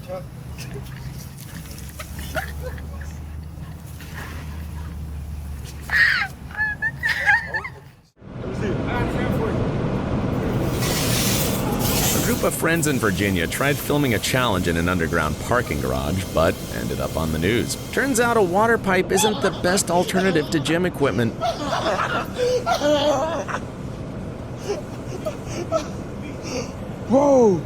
A group of friends in Virginia tried filming a challenge in an underground parking garage, but ended up on the news. Turns out a water pipe isn't the best alternative to gym equipment. Whoa!